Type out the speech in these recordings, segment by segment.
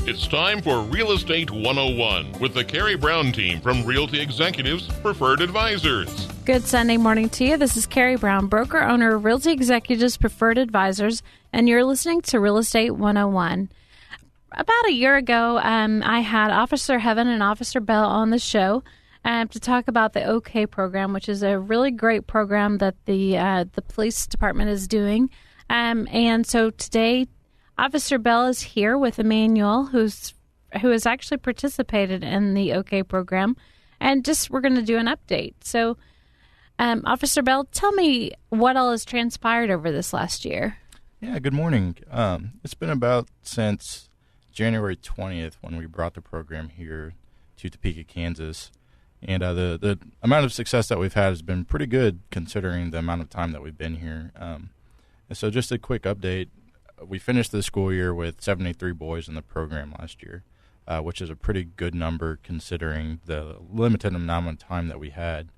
It's time for Real Estate 101 with the Karey Brown team from Realty Executives Preferred Advisors. Good Sunday morning to you. This is Karey Brown, broker owner of Realty Executives Preferred Advisors, and you're listening to Real Estate 101. About a year ago, I had Officer Heaven and Officer Bell on the show to talk about the OK program, which is a really great program that the police department is doing. And so today, Officer Bell is here with Manuel, who has actually participated in the OK program, and we're going to do an update. So, Officer Bell, tell me what all has transpired over this last year. Yeah, good morning. It's been about since January 20th when we brought the program here to Topeka, Kansas, and the amount of success that we've had has been pretty good considering the amount of time that we've been here. And so just a quick update. We finished the school year with 73 boys in the program last year, which is a pretty good number considering the limited amount of time that we had.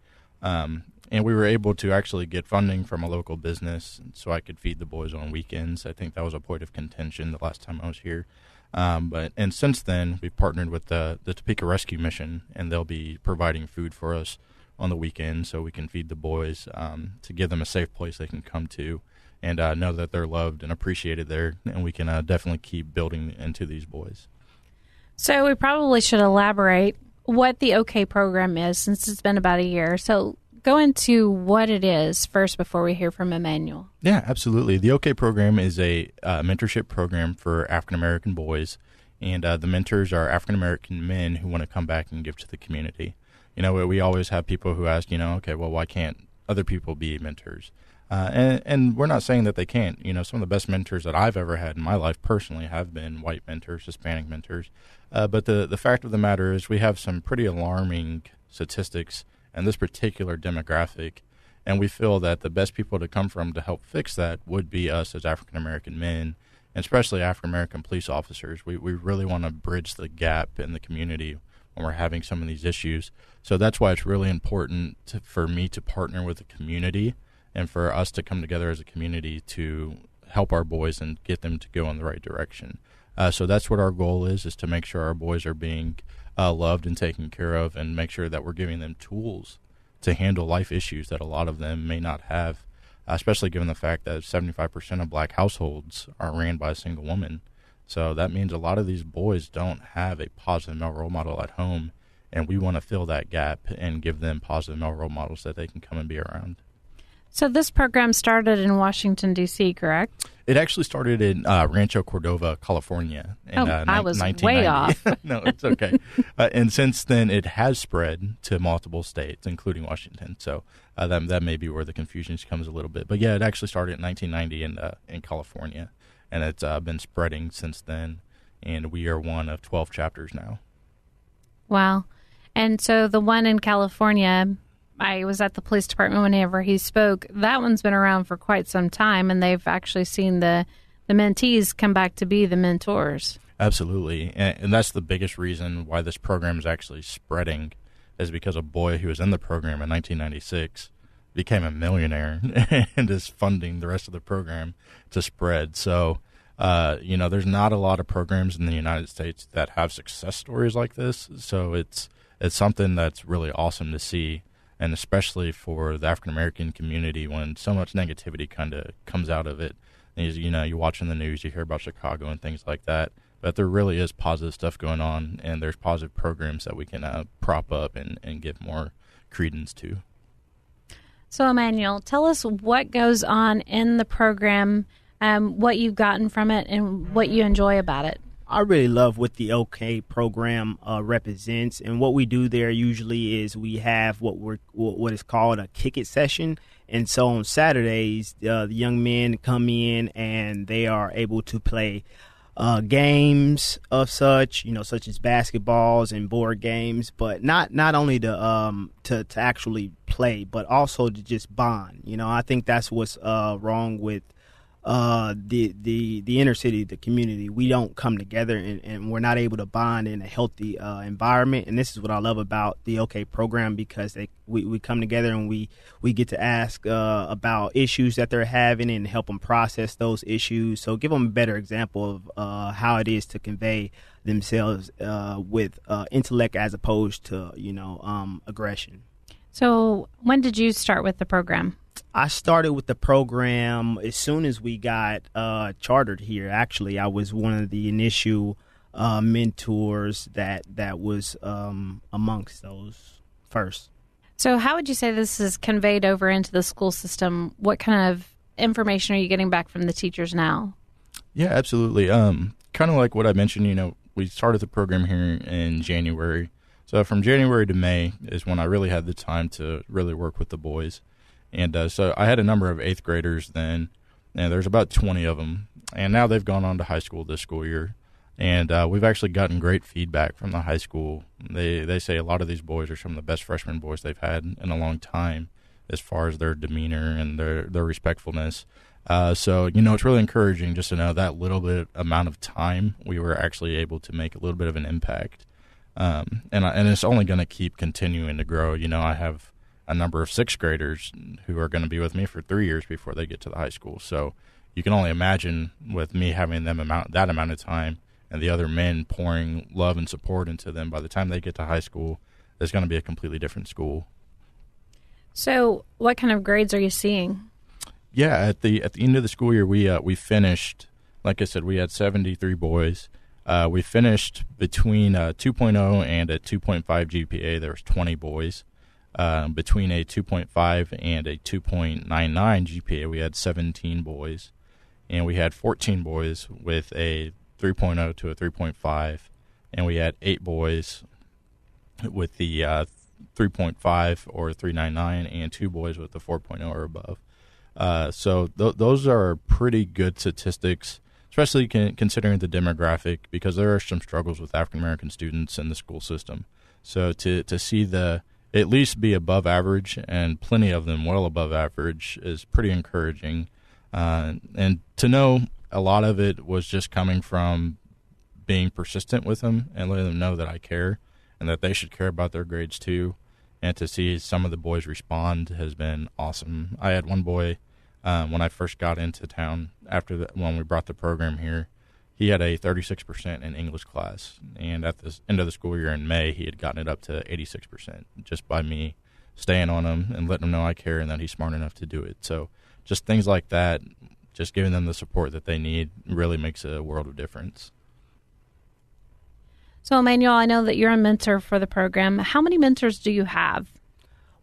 And we were able to actually get funding from a local business so I could feed the boys on weekends. I think that was a point of contention the last time I was here. And since then, we've partnered with the Topeka Rescue Mission, and they'll be providing food for us on the weekend so we can feed the boys to give them a safe place they can come to. And know that they're loved and appreciated there, and we can definitely keep building into these boys. So we probably should elaborate what the OK program is since it's been about a year. So go into what it is first before we hear from Emmanuel. Yeah, absolutely. The OK program is a mentorship program for African-American boys, and the mentors are African-American men who want to come back and give to the community. You know, we always have people who ask, okay, well, why can't other people be mentors? And we're not saying that they can't. Some of the best mentors that I've ever had in my life personally have been white mentors, Hispanic mentors. But the fact of the matter is we have some pretty alarming statistics in this particular demographic, and we feel that the best people to come from to help fix that would be us as African-American men, and especially African-American police officers. We really want to bridge the gap in the community when we're having some of these issues. So that's why it's really important for me to partner with the community and for us to come together as a community to help our boys and get them to go in the right direction. So that's what our goal is to make sure our boys are being loved and taken care of, and make sure that we're giving them tools to handle life issues that a lot of them may not have, especially given the fact that 75% of black households are ran by a single woman. So that means a lot of these boys don't have a positive male role model at home, and we want to fill that gap and give them positive male role models that they can come and be around. So this program started in Washington, D.C., correct? It actually started in Rancho Cordova, California. In, I was way off. No, it's okay. And since then, it has spread to multiple states, including Washington. So that may be where the confusion comes a little bit. But, yeah, it actually started in 1990 in California, and it's been spreading since then. And we are one of 12 chapters now. Wow. And so the one in California, I was at the police department whenever he spoke. That one's been around for quite some time, and they've actually seen the mentees come back to be the mentors. Absolutely. And that's the biggest reason why this program is actually spreading, is because a boy who was in the program in 1996 became a millionaire and is funding the rest of the program to spread. So, there's not a lot of programs in the United States that have success stories like this. So it's something that's really awesome to see. And especially for the African-American community, when so much negativity kind of comes out of it. You watch in the news, you hear about Chicago and things like that. But there really is positive stuff going on, and there's positive programs that we can prop up and give more credence to. So, Emmanuel, tell us what goes on in the program, what you've gotten from it, and what you enjoy about it. I really love what the OK program represents, and what we do there usually is we have what is called a kick it session. And so on Saturdays, the young men come in and they are able to play games of such as basketballs and board games, but not only to actually play, but also to just bond. I think that's what's wrong with the inner city, the community, we don't come together and we're not able to bond in a healthy environment. And this is what I love about the OK program, because we come together and we get to ask about issues that they're having and help them process those issues. So give them a better example of how it is to convey themselves with intellect as opposed to, aggression. So when did you start with the program? I started with the program as soon as we got chartered here. Actually, I was one of the initial mentors that was amongst those first. So how would you say this is conveyed over into the school system? What kind of information are you getting back from the teachers now? Yeah, absolutely. Kind of like what I mentioned, we started the program here in January. So from January to May is when I really had the time to really work with the boys. And so I had a number of 8th graders then, and there's about 20 of them. And now they've gone on to high school this school year. And we've actually gotten great feedback from the high school. They say a lot of these boys are some of the best freshman boys they've had in a long time as far as their demeanor and their respectfulness. So, it's really encouraging just to know that little bit amount of time we were actually able to make a little bit of an impact. And it's only going to keep continuing to grow. I have a number of 6th graders who are going to be with me for 3 years before they get to the high school. So you can only imagine with me having them that amount of time and the other men pouring love and support into them, by the time they get to high school, there's going to be a completely different school. So what kind of grades are you seeing? Yeah, at the end of the school year, we finished, like I said, we had 73 boys. We finished between 2.0 and a 2.5 GPA. There was 20 boys. Between a 2.5 and a 2.99 GPA, we had 17 boys. And we had 14 boys with a 3.0 to a 3.5. And we had 8 boys with the 3.5 or 3.99 and 2 boys with the 4.0 or above. So those are pretty good statistics, especially considering the demographic, because there are some struggles with African-American students in the school system. So to see at least be above average, and plenty of them well above average, is pretty encouraging. And to know a lot of it was just coming from being persistent with them and letting them know that I care and that they should care about their grades too. And to see some of the boys respond has been awesome. I had one boy when I first got into town when we brought the program here. He had a 36% in English class, and at the end of the school year in May, he had gotten it up to 86% just by me staying on him and letting him know I care and that he's smart enough to do it. So just things like that, just giving them the support that they need, really makes a world of difference. So, Manuel, I know that you're a mentor for the program. How many mentors do you have?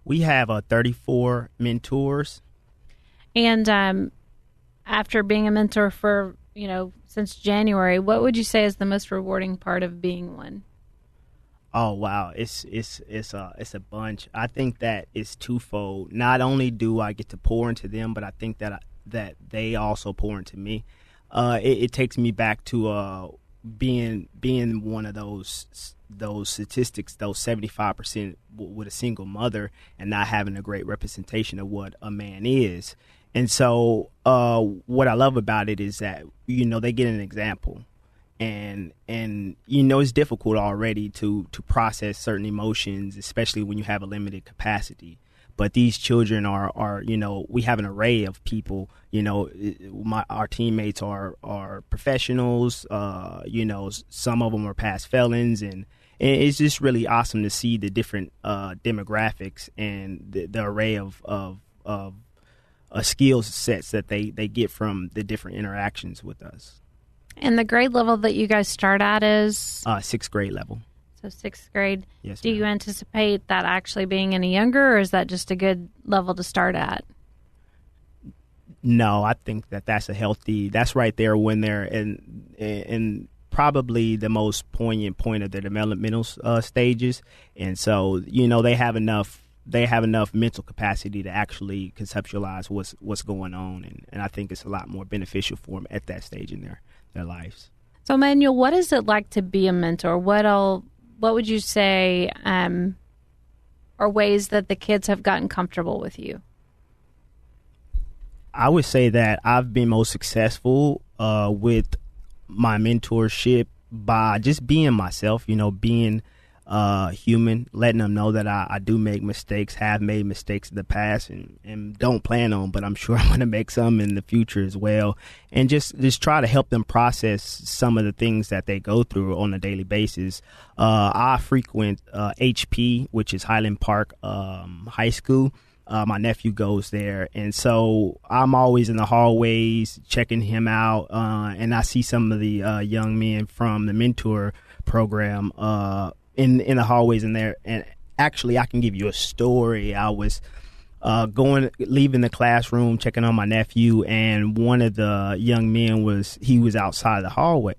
We have 34 mentors. And after being a mentor for, since January, what would you say is the most rewarding part of being one? Oh, wow. It's a bunch. I think that it's twofold. Not only do I get to pour into them, but I think that they also pour into me. It takes me back to being one of those statistics, those 75% with a single mother, and not having a great representation of what a man is. And so what I love about it is that, they get an example. And it's difficult already to process certain emotions, especially when you have a limited capacity. But these children are we have an array of people. Our teammates are professionals. Some of them are past felons, and it's just really awesome to see the different demographics and the array of skill sets that they get from the different interactions with us. And the grade level that you guys start at is? 6th grade level. So 6th grade. Yes, Do ma'am. you anticipate that actually being any younger, or is that just a good level to start at? No, I think that's right there when they're in probably the most poignant point of their developmental stages. And so, they have enough mental capacity to actually conceptualize what's going on. And I think it's a lot more beneficial for them at that stage in their lives. So, Manuel, what is it like to be a mentor? What would you say are ways that the kids have gotten comfortable with you? I would say that I've been most successful with my mentorship by just being myself, being human, letting them know that I do make mistakes, have made mistakes in the past, and don't plan on, but I'm sure I'm going to make some in the future as well. And just try to help them process some of the things that they go through on a daily basis. I frequent HP, which is Highland Park High School. My nephew goes there, and so I'm always in the hallways checking him out, and I see some of the young men from the mentor program in the hallways in there. And actually, I can give you a story. I was leaving the classroom, checking on my nephew, and one of the young men was outside the hallway,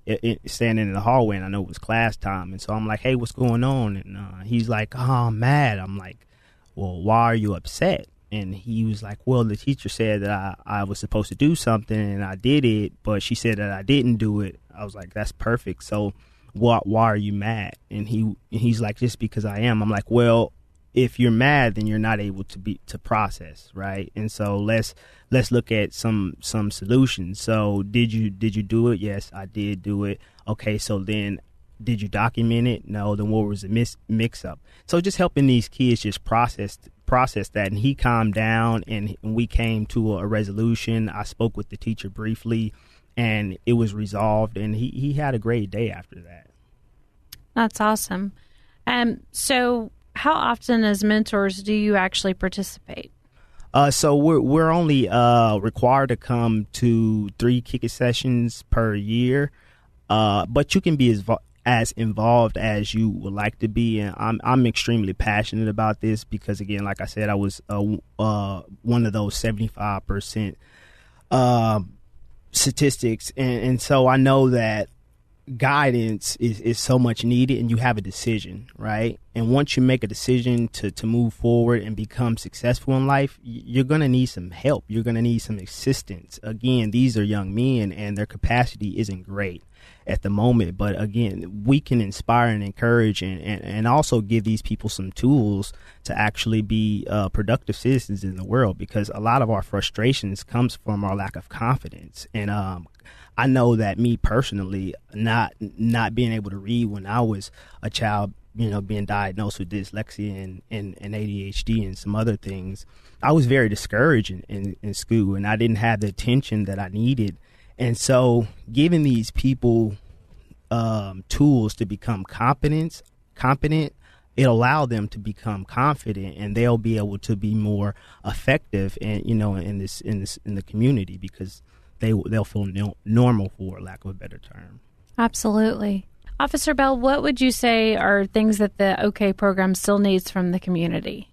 standing in the hallway, and I know it was class time. And so I'm like, "Hey, what's going on?" And he's like, "Oh, I'm mad." I'm like, "Well, why are you upset?" And he was like, "Well, the teacher said that I was supposed to do something and I did it, but she said that I didn't do it." I was like, "That's perfect. So why are you mad?" And he's like, "Just because I am." I'm like, "Well, if you're mad, then you're not able to process, right? And so let's look at some solutions. So did you do it? Yes, I did do it. Okay, so then did you document it? No. Then what was the mix up? So just helping these kids just process that. And he calmed down, and we came to a resolution. I spoke with the teacher briefly, and it was resolved, and he had a great day after that. That's awesome. So how often as mentors do you actually participate? So we're only required to come to 3 kick-it sessions per year, but you can be as involved as you would like to be. And I'm extremely passionate about this because, again, like I said, I was one of those 75% statistics. And so I know that guidance is so much needed, and you have a decision, right? And once you make a decision to move forward and become successful in life, you're going to need some help. You're going to need some assistance. Again, these are young men, and their capacity isn't great at the moment. But again, we can inspire and encourage and also give these people some tools to actually be productive citizens in the world, because a lot of our frustrations comes from our lack of confidence. And I know that me personally, not being able to read when I was a child, being diagnosed with dyslexia and ADHD and some other things, I was very discouraged in school, and I didn't have the attention that I needed. And so giving these people tools to become competent, it allowed them to become confident, and they'll be able to be more effective and in the community, because they'll feel normal, for lack of a better term. Absolutely. Officer Bell, what would you say are things that the OK program still needs from the community?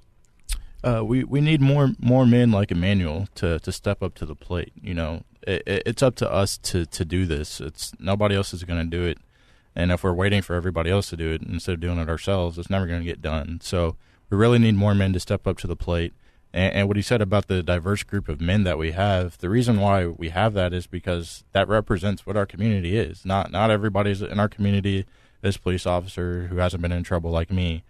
We need more men like Manuel to step up to the plate. It's up to us to do this. It's nobody else is going to do it. And if we're waiting for everybody else to do it instead of doing it ourselves, it's never going to get done. So we really need more men to step up to the plate. And what he said about the diverse group of men that we have, the reason why we have that is because that represents what our community is. Not everybody in our community is a police officer who hasn't been in trouble like me.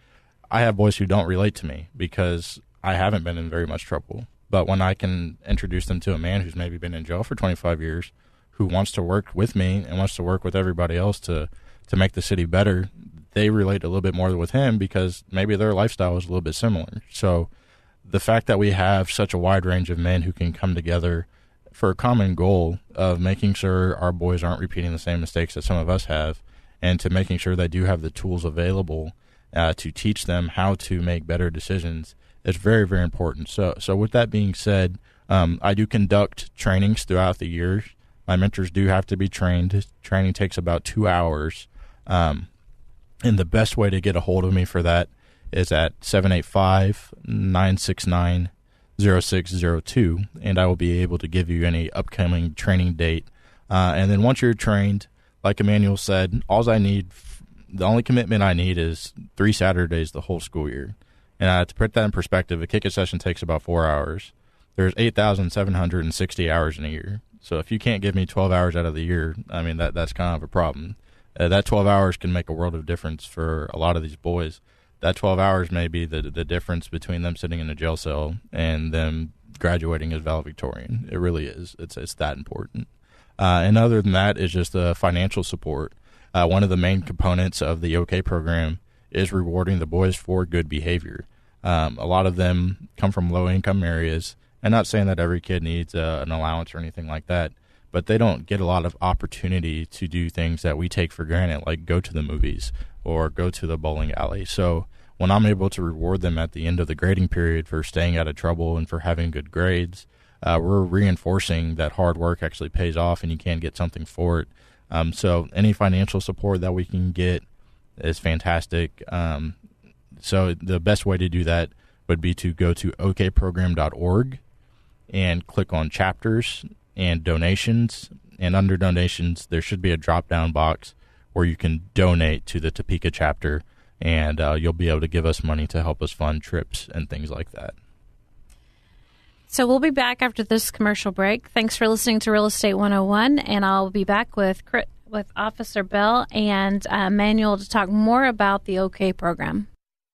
I have boys who don't relate to me because I haven't been in very much trouble. But when I can introduce them to a man who's maybe been in jail for 25 years, who wants to work with me and wants to work with everybody else to make the city better, they relate a little bit more with him because maybe their lifestyle is a little bit similar. So the fact that we have such a wide range of men who can come together for a common goal of making sure our boys aren't repeating the same mistakes that some of us have, and to making sure they do have the tools available to teach them how to make better decisions, is very, very important. So with that being said, I do conduct trainings throughout the year. My mentors do have to be trained. Training takes about 2 hours. And the best way to get a hold of me for that is at 785-969-0602, and I will be able to give you any upcoming training date. And then once you're trained, like Emmanuel said, the only commitment I need is 3 Saturdays the whole school year. And to put that in perspective, a kick-it session takes about 4 hours. There's 8,760 hours in a year. So if you can't give me 12 hours out of the year, I mean, that's kind of a problem. That 12 hours can make a world of difference for a lot of these boys. That 12 hours may be the difference between them sitting in a jail cell and them graduating as valedictorian. It really is. It's that important. And other than that is just the financial support. One of the main components of the OK program is rewarding the boys for good behavior. A lot of them come from low-income areas, and not saying that every kid needs an allowance or anything like that, but they don't get a lot of opportunity to do things that we take for granted, like go to the movies or go to the bowling alley. So when I'm able to reward them at the end of the grading period for staying out of trouble and for having good grades, we're reinforcing that hard work actually pays off and you can get something for it. So any financial support that we can get is fantastic. So the best way to do that would be to go to okprogram.org and click on chapters and donations. And under donations, there should be a drop-down box where you can donate to the Topeka chapter, and you'll be able to give us money to help us fund trips and things like that. So we'll be back after this commercial break. Thanks for listening to Real Estate 101, and I'll be back with Officer Bell and Manuel to talk more about the OK program.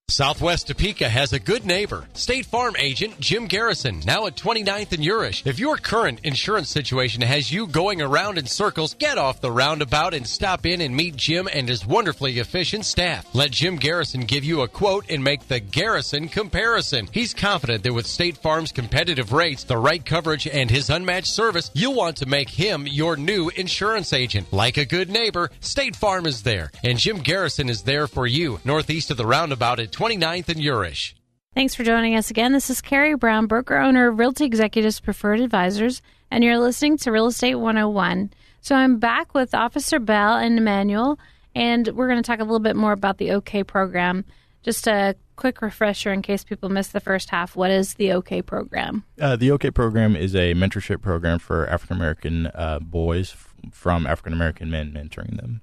Southwest Topeka has a good neighbor. State Farm agent Jim Garrison, now at 29th and Urish. If your current insurance situation has you going around in circles, get off the roundabout and stop in and meet Jim and his wonderfully efficient staff. Let Jim Garrison give you a quote and make the Garrison comparison. He's confident that with State Farm's competitive rates, the right coverage, and his unmatched service, you'll want to make him your new insurance agent. Like a good neighbor, State Farm is there, and Jim Garrison is there for you, northeast of the roundabout at 29th and Urish. Thanks for joining us again. This is Karey Brown, broker-owner of Realty Executives Preferred Advisors, and you're listening to Real Estate 101. So I'm back with Officer Bell and Manuel, and we're going to talk a little bit more about the OK program. Just a quick refresher in case people missed the first half. What is the OK program? The OK program is a mentorship program for African-American boys from African-American men, mentoring them.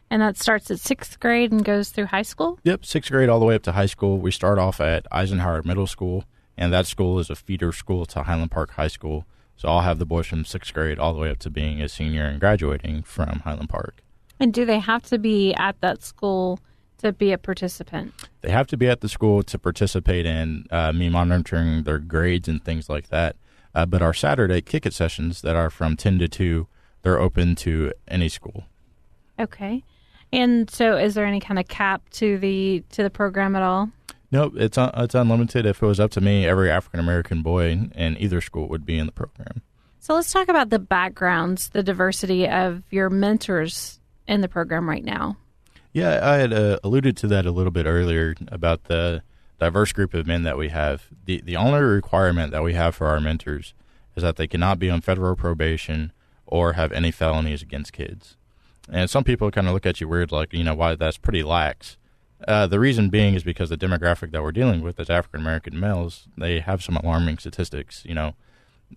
And that starts at 6th grade and goes through high school? Yep, 6th grade all the way up to high school. We start off at Eisenhower Middle School, and that school is a feeder school to Highland Park High School. So I'll have the boys from 6th grade all the way up to being a senior and graduating from Highland Park. And do they have to be at that school to be a participant? They have to be at the school to participate in me monitoring their grades and things like that. But our Saturday kick-it sessions that are from 10 to 2, they're open to any school. Okay. And so is there any kind of cap to the program at all? Nope, it's unlimited. If it was up to me, every African-American boy in either school would be in the program. So let's talk about the backgrounds, the diversity of your mentors in the program right now. Yeah, I had alluded to that a little bit earlier about the diverse group of men that we have. The only requirement that we have for our mentors is that they cannot be on federal probation or have any felonies against kids. And some people kind of look at you weird, like, why that's pretty lax. The reason being is because the demographic that we're dealing with as African-American males, they have some alarming statistics.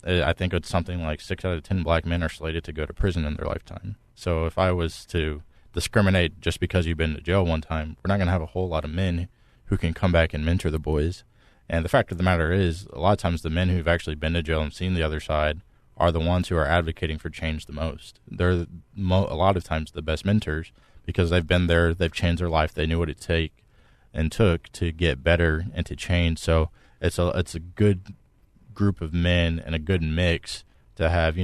I think it's something like 6 out of 10 black men are slated to go to prison in their lifetime. So if I was to discriminate just because you've been to jail one time, we're not going to have a whole lot of men who can come back and mentor the boys. And the fact of the matter is, a lot of times the men who've actually been to jail and seen the other side are the ones who are advocating for change the most. They're a lot of times the best mentors because they've been there, they've changed their life, they knew what it took to get better and to change. So it's a good group of men and a good mix to have,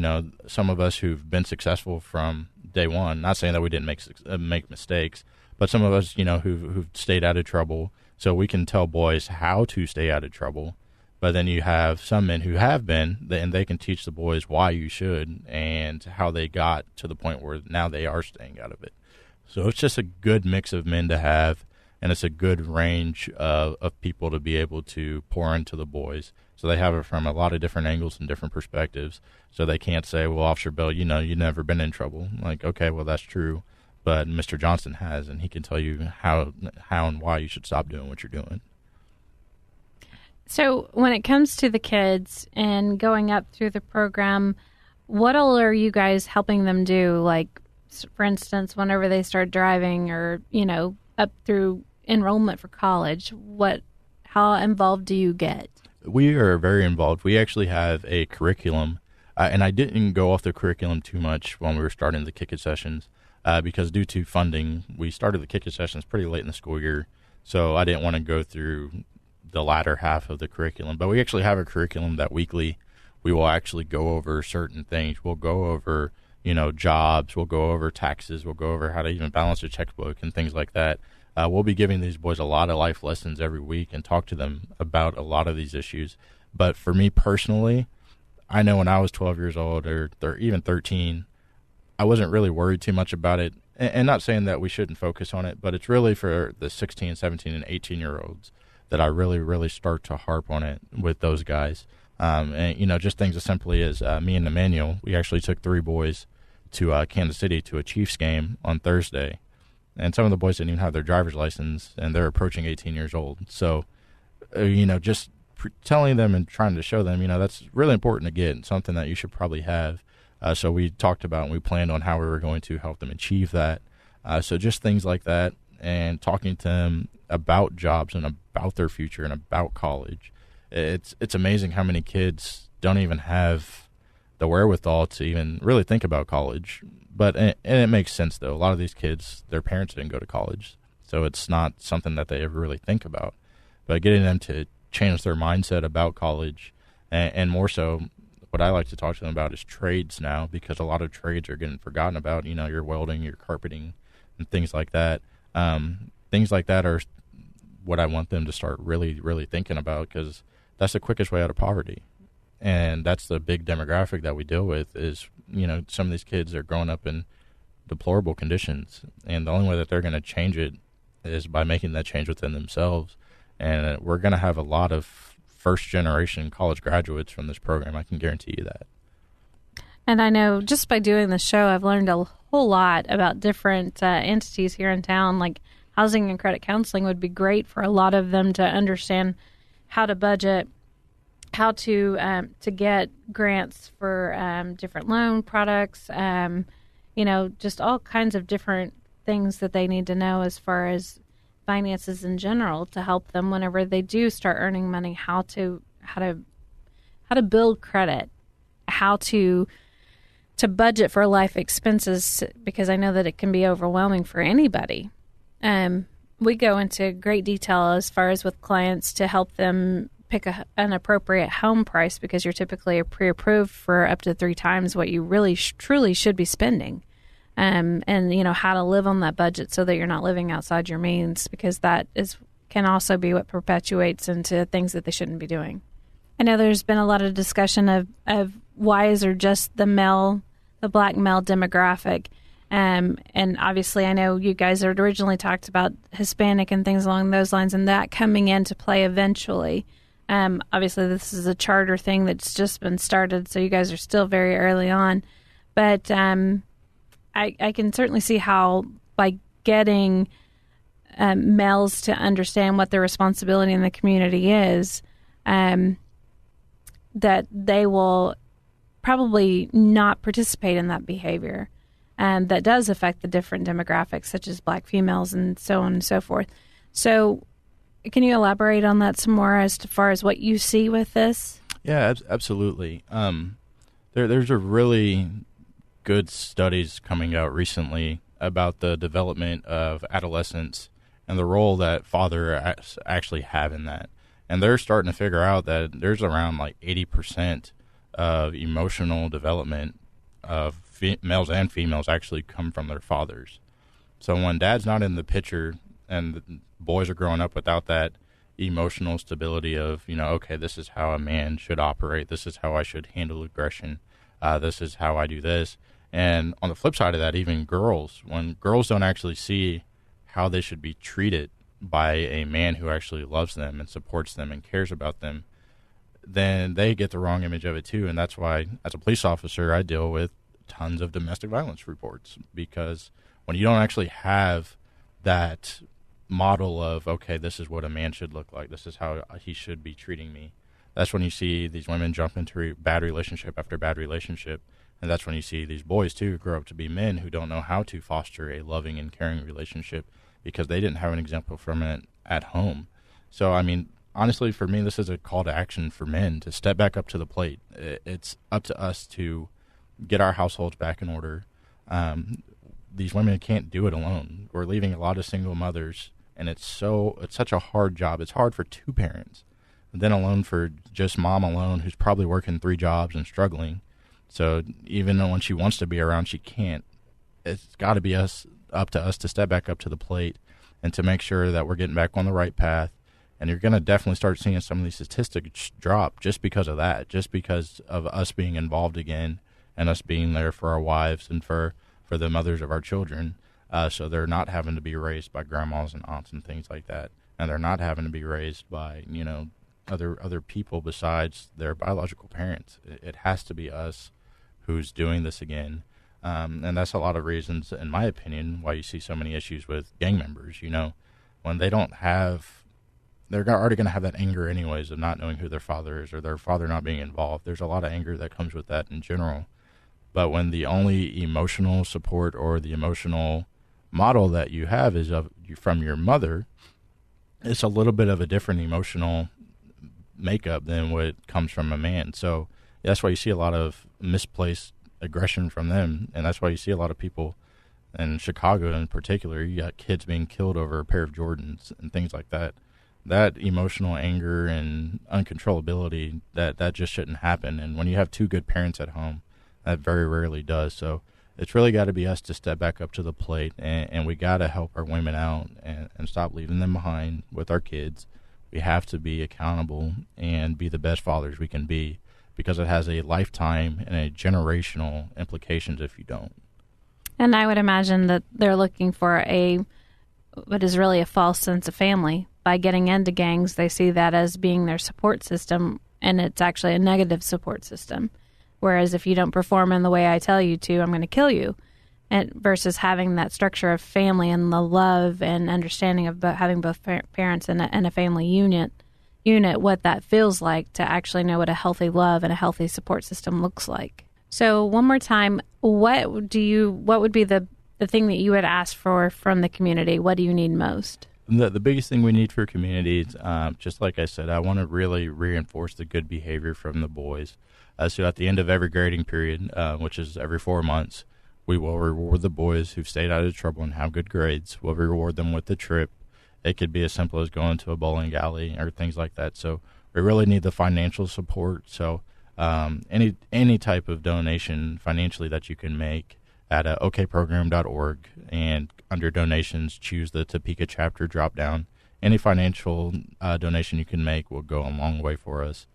some of us who've been successful from day one, not saying that we didn't make mistakes, but some of us, who've stayed out of trouble, so we can tell boys how to stay out of trouble. But then you have some men who have been, and they can teach the boys why you should and how they got to the point where now they are staying out of it. So it's just a good mix of men to have, and it's a good range of people to be able to pour into the boys. So they have it from a lot of different angles and different perspectives. So they can't say, well, Officer Bell, you've never been in trouble. Like, okay, well, that's true. But Mr. Johnson has, and he can tell you how and why you should stop doing what you're doing. So when it comes to the kids and going up through the program, what all are you guys helping them do? Like, for instance, whenever they start driving or, up through enrollment for college, how involved do you get? We are very involved. We actually have a curriculum, and I didn't go off the curriculum too much when we were starting the kick-it sessions because due to funding, we started the kick-it sessions pretty late in the school year, so I didn't want to go through the latter half of the curriculum. But we actually have a curriculum that weekly we will actually go over certain things. We'll go over, jobs. We'll go over taxes. We'll go over how to even balance a checkbook and things like that. We'll be giving these boys a lot of life lessons every week and talk to them about a lot of these issues. But for me personally, I know when I was 12 years old or even 13, I wasn't really worried too much about it. And not saying that we shouldn't focus on it, but it's really for the 16, 17, and 18-year-olds that I really, really start to harp on it with those guys. And, just things as simply as me and Manuel, we actually took 3 boys to Kansas City to a Chiefs game on Thursday. And some of the boys didn't even have their driver's license, and they're approaching 18 years old. So, just telling them and trying to show them, that's really important to get and something that you should probably have. So we talked about and we planned on how we were going to help them achieve that. So just things like that and talking to them about jobs and about their future and about college. It's amazing how many kids don't even have the wherewithal to even really think about college. But and it makes sense, though. A lot of these kids, their parents didn't go to college, so it's not something that they ever really think about. But getting them to change their mindset about college, and more so, what I like to talk to them about is trades now, because a lot of trades are getting forgotten about. Your welding, your carpeting, and things like that. Things like that are what I want them to start really, really thinking about, because that's the quickest way out of poverty. And that's the big demographic that we deal with is, some of these kids are growing up in deplorable conditions. And the only way that they're going to change it is by making that change within themselves. And we're going to have a lot of first-generation college graduates from this program. I can guarantee you that. And I know just by doing the show, I've learned a whole lot about different entities here in town. Like housing and credit counseling would be great for a lot of them to understand how to budget, how to get grants for different loan products, just all kinds of different things that they need to know as far as finances in general to help them whenever they do start earning money, how to build credit, how to budget for life expenses, because I know that it can be overwhelming for anybody. We go into great detail as far as with clients to help them pick an appropriate home price, because you're typically pre-approved for up to 3 times what you really truly should be spending. And how to live on that budget so that you're not living outside your means, because that can also be what perpetuates into things that they shouldn't be doing. I know there's been a lot of discussion of why is there just the black male demographic. And obviously I know you guys had originally talked about Hispanic and things along those lines, and that coming into play eventually. Obviously this is a charter thing that's just been started, so you guys are still very early on. But I can certainly see how by getting males to understand what their responsibility in the community is, that they will probably not participate in that behavior. And that does affect the different demographics, such as black females and so on and so forth. So can you elaborate on that some more as far as what you see with this? Yeah, absolutely. There's a really good studies coming out recently about the development of adolescence and the role that father actually have in that. And they're starting to figure out that there's around like 80% of emotional development of males and females actually come from their fathers. So when dad's not in the picture and the boys are growing up without that emotional stability of, okay, this is how a man should operate. This is how I should handle aggression. This is how I do this. And on the flip side of that, even girls, when girls don't actually see how they should be treated by a man who actually loves them and supports them and cares about them, then they get the wrong image of it too. And that's why, as a police officer, I deal with tons of domestic violence reports, because when you don't actually have that model of, okay, this is what a man should look like, this is how he should be treating me, that's when you see these women jump into bad relationship after bad relationship. And that's when you see these boys, too, grow up to be men who don't know how to foster a loving and caring relationship because they didn't have an example from it at home. So, I mean, honestly, for me, this is a call to action for men to step back up to the plate. It's up to us to get our households back in order. These women can't do it alone. We're leaving a lot of single mothers and it's such a hard job. It's hard for two parents, and then alone for just mom alone, who's probably working 3 jobs and struggling. So even though when she wants to be around, she can't. It's got to be up to us to step back up to the plate and to make sure that we're getting back on the right path. And you're going to definitely start seeing some of these statistics drop just because of that, just because of us being involved again and us being there for our wives and for the mothers of our children. So they're not having to be raised by grandmas and aunts and things like that. And they're not having to be raised by, other people besides their biological parents. It has to be us who's doing this again. And that's a lot of reasons, in my opinion, why you see so many issues with gang members. When they don't have, they're already going to have that anger anyways of not knowing who their father is or their father not being involved. There's a lot of anger that comes with that in general. But when the only emotional support or the emotional model that you have is from your mother, it's a little bit of a different emotional makeup than what comes from a man. So that's why you see a lot of misplaced aggression from them, and that's why you see a lot of people in Chicago in particular. You got kids being killed over a pair of Jordans and things like that. That emotional anger and uncontrollability, that just shouldn't happen. And when you have 2 good parents at home, that very rarely does. So it's really got to be us to step back up to the plate, and we got to help our women out and stop leaving them behind with our kids. We have to be accountable and be the best fathers we can be, because it has a lifetime and a generational implications if you don't. And I would imagine that they're looking for what is really a false sense of family. By getting into gangs, they see that as being their support system, and it's actually a negative support system. Whereas if you don't perform in the way I tell you to, I'm going to kill you. And versus having that structure of family and the love and understanding of having both parents and a family unit, what that feels like, to actually know what a healthy love and a healthy support system looks like. So one more time, what would be the thing that you would ask for from the community? What do you need most? The biggest thing we need for communities, just like I said, I want to really reinforce the good behavior from the boys. So at the end of every grading period, which is every 4 months, we will reward the boys who've stayed out of trouble and have good grades. We'll reward them with a trip. It could be as simple as going to a bowling alley or things like that. So we really need the financial support. So any type of donation financially that you can make at okprogram.org, and under donations, choose the Topeka chapter drop down. Any financial donation you can make will go a long way for us.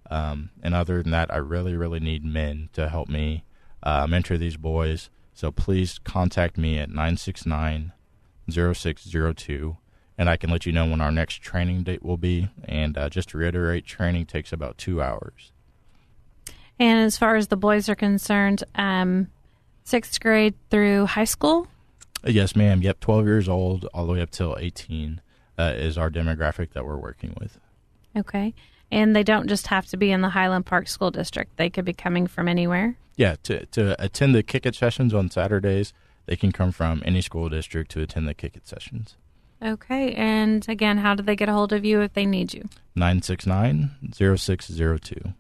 And other than that, I really, really need men to help me mentor these boys. So please contact me at 969-0602, and I can let you know when our next training date will be. And just to reiterate, training takes about 2 hours. And as far as the boys are concerned, 6th grade through high school? Yes, ma'am. Yep, 12 years old all the way up till 18 is our demographic that we're working with. Okay. And they don't just have to be in the Highland Park School District. They could be coming from anywhere? Yeah, to attend the Kick-It sessions on Saturdays, they can come from any school district to attend the Kick-It sessions. Okay. And again, how do they get a hold of you if they need you? 969-0602.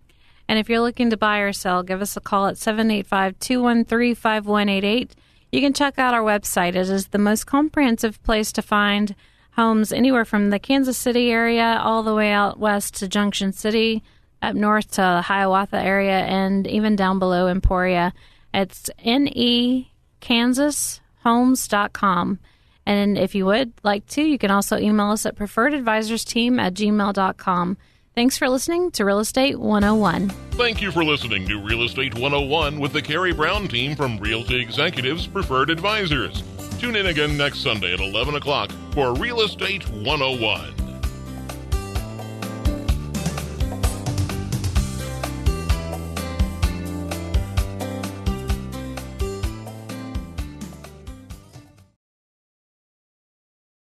And if you're looking to buy or sell, give us a call at 785-213-5188. You can check out our website. It is the most comprehensive place to find homes anywhere from the Kansas City area all the way out west to Junction City, up north to Hiawatha area, and even down below Emporia. It's nekansashomes.com. And if you would like to, you can also email us at preferredadvisorsteam@gmail.com. Thanks for listening to Real Estate 101. Thank you for listening to Real Estate 101 with the Karey Brown team from Realty Executives Preferred Advisors. Tune in again next Sunday at 11 o'clock for Real Estate 101.